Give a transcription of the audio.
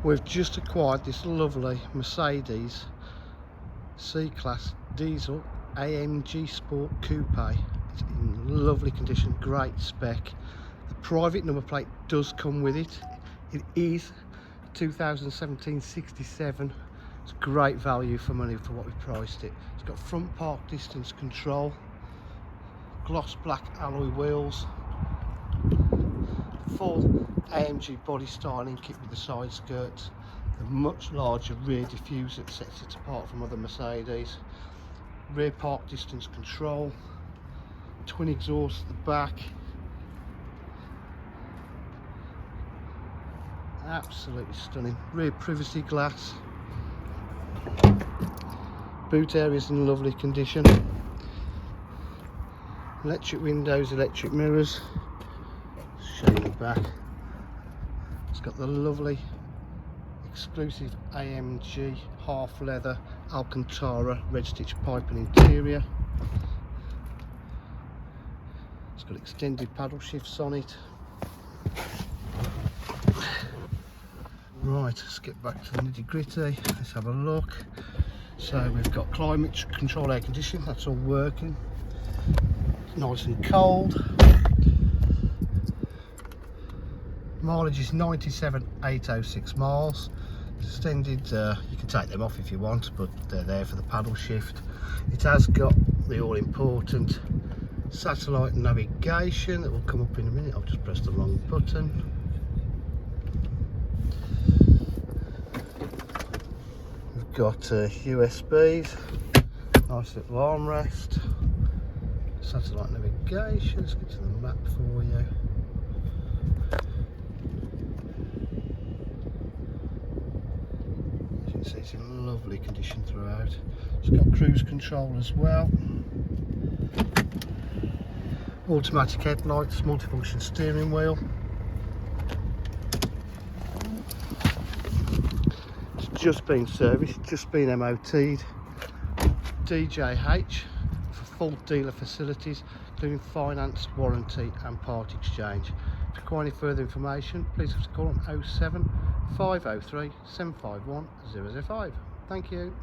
We've just acquired this lovely Mercedes C-Class diesel AMG Sport Coupe. It's in lovely condition, great spec. The private number plate does come with it. It is 2017 67. It's great value for money for what we priced it. It's got front park distance control, gloss black alloy wheels, full AMG body styling kit with the side skirts, the much larger rear diffuser that sets it apart from other Mercedes, rear park distance control, twin exhaust at the back. Absolutely stunning. Rear privacy glass, boot area is in lovely condition, electric windows, electric mirrors. Show you the back. It's got the lovely exclusive AMG half leather Alcantara red stitch pipe and interior. It's got extended paddle shifts on it. Right, let's get back to the nitty gritty. Let's have a look. So we've got climate control, air conditioning, that's all working. It's nice and cold. Mileage is 97,806 miles. Extended, you can take them off if you want, but they're there for the paddle shift. It has got the all important satellite navigation that will come up in a minute. I'll just press the wrong button. We've got USBs, nice little armrest, satellite navigation. Let's get to the map for you. See, it's in lovely condition throughout. It's got cruise control as well, automatic headlights, multifunction steering wheel. It's just been serviced, just been MOT'd. DJH for full dealer facilities, including finance, warranty and part exchange. If you require any further information, please have to call on 07 503 751 005. Thank you.